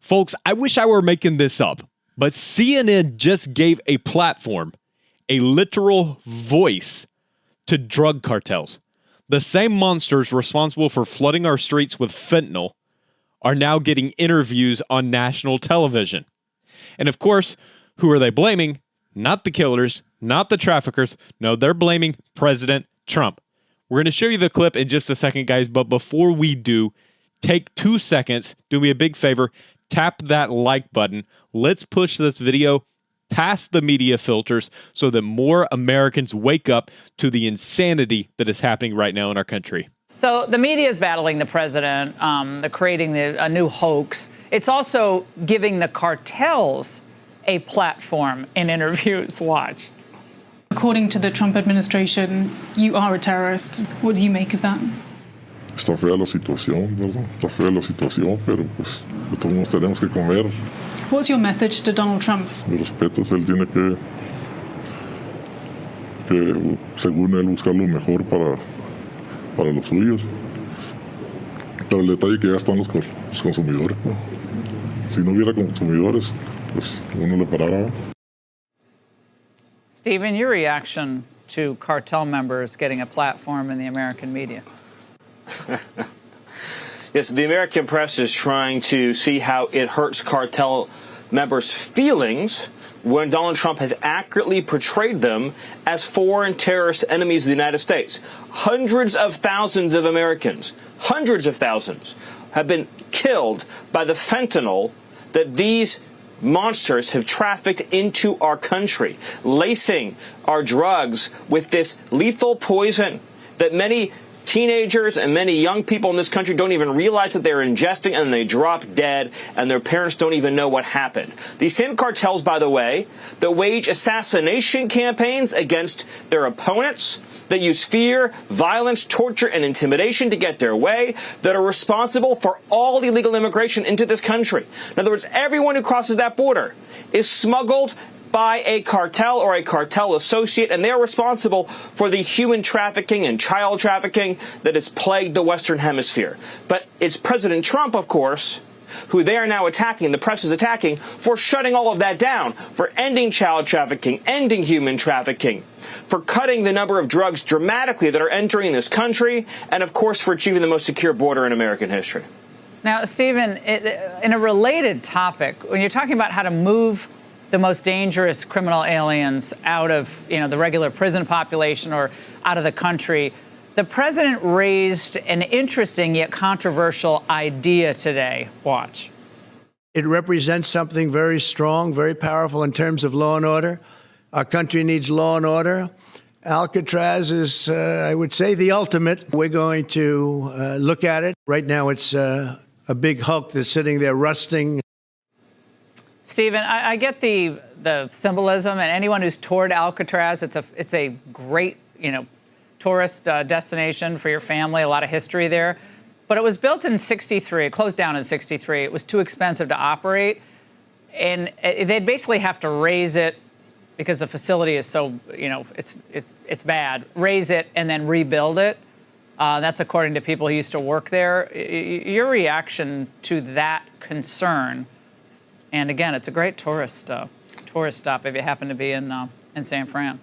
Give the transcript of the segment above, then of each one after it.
Folks, I wish I were making this up, but CNN just gave a platform, a literal voice to drug cartels. The same monsters responsible for flooding our streets with fentanyl are now getting interviews on national television. And of course, who are they blaming? Not the killers, not the traffickers. No, they're blaming President Trump. We're going to show you the clip in just a second, guys. But before we do, take 2 seconds. Do me a big favor. Tap that like button. Let's push this video past the media filters so that more Americans wake up to the insanity that is happening right now in our country. So the media is battling the president, creating a new hoax. It's also giving the cartels a platform in interviews. Watch. According to the Trump administration, you are a terrorist. What do you make of that? Está fea la situación, ¿verdad? Está fea la situación, pero pues todos tenemos que comer. What's your message to Donald Trump? Mi respeto, él tiene que según él, buscar lo mejor para los suyos. Pero el detalle que ya están los consumidores, ¿no? Si no hubiera consumidores, pues uno le parara. Stephen, your reaction to cartel members getting a platform in the American media? Yes, the American press is trying to see how it hurts cartel members' feelings when Donald Trump has accurately portrayed them as foreign terrorist enemies of the United States. Hundreds of thousands of Americans, hundreds of thousands, have been killed by the fentanyl that these monsters have trafficked into our country, lacing our drugs with this lethal poison that many teenagers and many young people in this country don't even realize that they're ingesting, and they drop dead, and their parents don't even know what happened. These same cartels, by the way, that wage assassination campaigns against their opponents, that use fear, violence, torture, and intimidation to get their way, that are responsible for all illegal immigration into this country. In other words, everyone who crosses that border is smuggled by a cartel or a cartel associate, and they are responsible for the human trafficking and child trafficking that has plagued the Western Hemisphere. But it's President Trump, of course, who they are now attacking, the press is attacking, for shutting all of that down, for ending child trafficking, ending human trafficking, for cutting the number of drugs dramatically that are entering this country, and, of course, for achieving the most secure border in American history. Now, Stephen, in a related topic, when you're talking about how to move the most dangerous criminal aliens out of, the regular prison population or out of the country, the president raised an interesting yet controversial idea today. Watch. It represents something very strong, very powerful in terms of law and order. Our country needs law and order. Alcatraz is, I would say, the ultimate. We're going to look at it. Right now, it's a big hulk that's sitting there rusting. Stephen, I get the symbolism, and anyone who's toured Alcatraz, it's a great, tourist destination for your family, a lot of history there. But it was built in '63, it closed down in '63. It was too expensive to operate, and they'd basically have to raise it because the facility is so, it's bad. Raise it and then rebuild it. That's according to people who used to work there. Your reaction to that concern? And again, it's a great tourist stop if you happen to be in San Fran.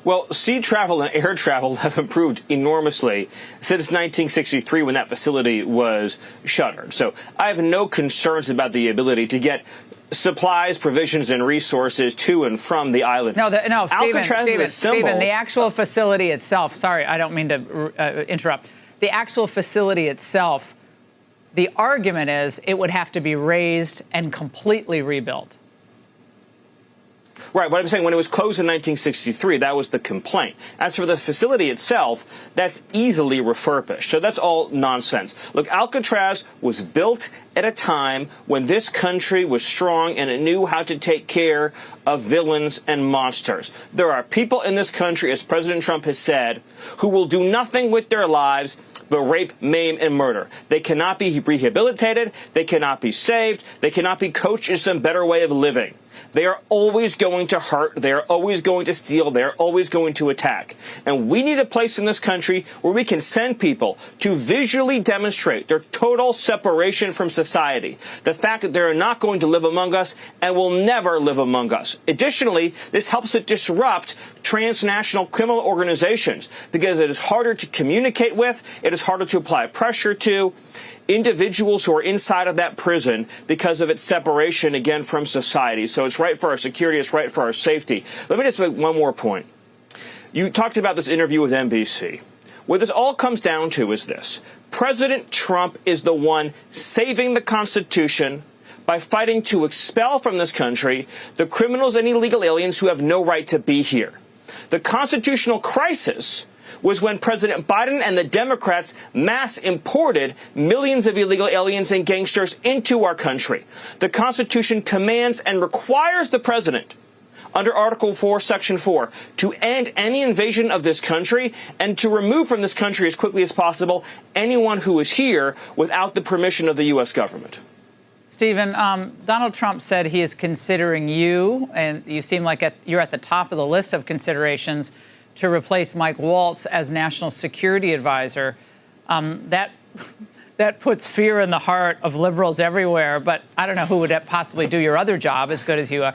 Well, sea travel and air travel have improved enormously since 1963 when that facility was shuttered. So I have no concerns about the ability to get supplies, provisions, and resources to and from the island. No, Stephen, the actual facility itself, sorry, I don't mean to interrupt. The actual facility itself, the argument is it would have to be raised and completely rebuilt. Right. What I'm saying, when it was closed in 1963, that was the complaint. As for the facility itself, that's easily refurbished. So that's all nonsense. Look, Alcatraz was built at a time when this country was strong and it knew how to take care of villains and monsters. There are people in this country, as President Trump has said, who will do nothing with their lives but rape, maim, and murder. They cannot be rehabilitated. They cannot be saved. They cannot be coached in some better way of living. they are always going to hurt, they are always going to steal, they are always going to attack. And we need a place in this country where we can send people to visually demonstrate their total separation from society, the fact that they're not going to live among us and will never live among us. Additionally, this helps to disrupt transnational criminal organizations because it is harder to communicate with, it is harder to apply pressure to individuals who are inside of that prison because of its separation, again, from society. So it's right for our security, it's right for our safety. Let me just make one more point. You talked about this interview with NBC. What this all comes down to is this. President Trump is the one saving the Constitution by fighting to expel from this country the criminals and illegal aliens who have no right to be here. The constitutional crisis was when President Biden and the Democrats mass imported millions of illegal aliens and gangsters into our country. The Constitution commands and requires the president, under Article 4, Section 4, to end any invasion of this country and to remove from this country as quickly as possible anyone who is here without the permission of the U.S. government. Stephen, Donald Trump said he is considering you, and you seem like you're at the top of the list of considerations, to replace Mike Waltz as National Security Advisor. That puts fear in the heart of liberals everywhere, but I don't know who would possibly do your other job as good as you are.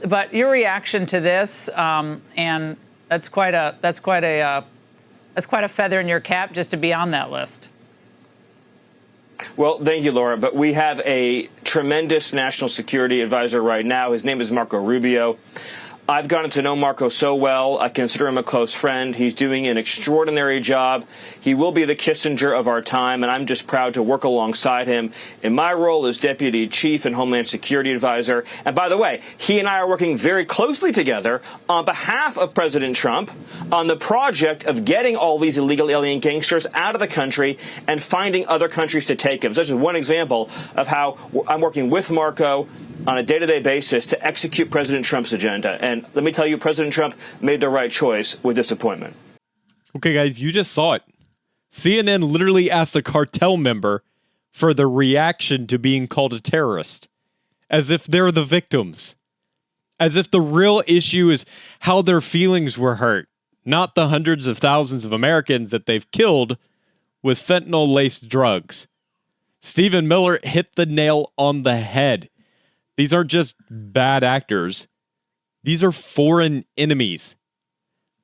But your reaction to this, and that's quite a feather in your cap just to be on that list. Well, thank you, Laura. But we have a tremendous national security advisor right now. His name is Marco Rubio. I've gotten to know Marco so well. I consider him a close friend. He's doing an extraordinary job. He will be the Kissinger of our time, and I'm just proud to work alongside him in my role as Deputy Chief and Homeland Security Advisor. And by the way, he and I are working very closely together on behalf of President Trump on the project of getting all these illegal alien gangsters out of the country and finding other countries to take them. So this is one example of how I'm working with Marco on a day-to-day basis to execute President Trump's agenda. And let me tell you, President Trump made the right choice with this appointment. Okay, guys, you just saw it. CNN literally asked a cartel member for the reaction to being called a terrorist, as if they're the victims, as if the real issue is how their feelings were hurt, not the hundreds of thousands of Americans that they've killed with fentanyl-laced drugs. Stephen Miller hit the nail on the head. These aren't just bad actors. These are foreign enemies.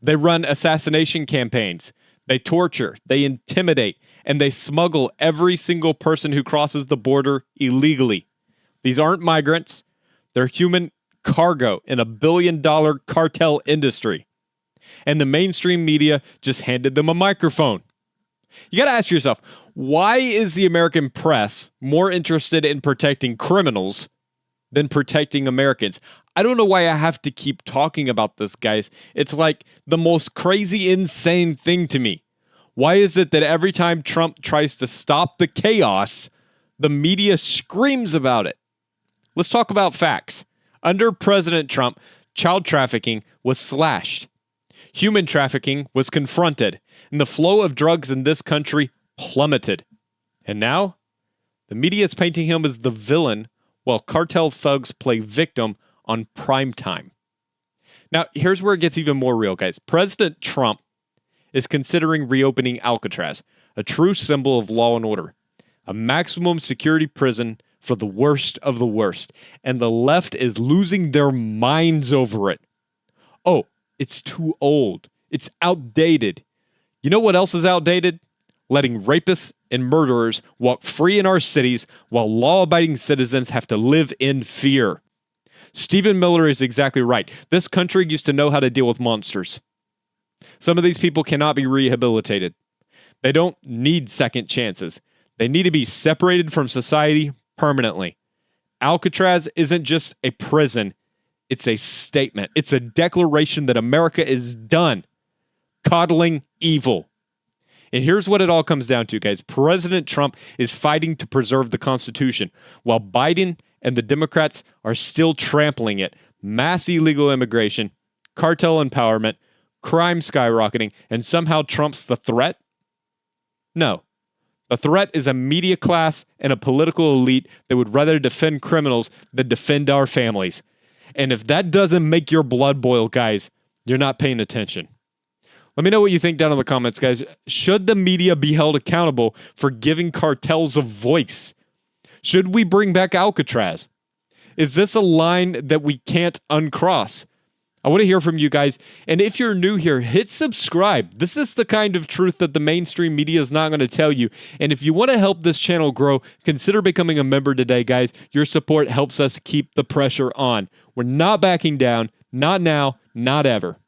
They run assassination campaigns. They torture, they intimidate, and they smuggle every single person who crosses the border illegally. These aren't migrants. They're human cargo in a billion-dollar cartel industry. And the mainstream media just handed them a microphone. You got to ask yourself, why is the American press more interested in protecting criminals than protecting Americans? I don't know why I have to keep talking about this, guys. It's like the most crazy, insane thing to me. Why is it that every time Trump tries to stop the chaos, the media screams about it? Let's talk about facts. Under President Trump, child trafficking was slashed. Human trafficking was confronted, and the flow of drugs in this country plummeted. And now, the media is painting him as the villain while cartel thugs play victim on prime time. Now, here's where it gets even more real, guys. President Trump is considering reopening Alcatraz, a true symbol of law and order, a maximum security prison for the worst of the worst, and the left is losing their minds over it. Oh, it's too old. It's outdated. You know what else is outdated? Letting rapists and murderers walk free in our cities while law-abiding citizens have to live in fear. Stephen Miller is exactly right. This country used to know how to deal with monsters. Some of these people cannot be rehabilitated. They don't need second chances. They need to be separated from society permanently. Alcatraz isn't just a prison. It's a statement. It's a declaration that America is done coddling evil. And here's what it all comes down to, guys. President Trump is fighting to preserve the Constitution, while Biden and the Democrats are still trampling it. Mass illegal immigration, cartel empowerment, crime skyrocketing, and somehow Trump's the threat? No. The threat is a media class and a political elite that would rather defend criminals than defend our families. And if that doesn't make your blood boil, guys, you're not paying attention. Let me know what you think down in the comments, guys. Should the media be held accountable for giving cartels a voice? Should we bring back Alcatraz? Is this a line that we can't uncross? I want to hear from you guys. And if you're new here, hit subscribe. This is the kind of truth that the mainstream media is not going to tell you. And if you want to help this channel grow, consider becoming a member today, guys. Your support helps us keep the pressure on. We're not backing down. Not now, not ever.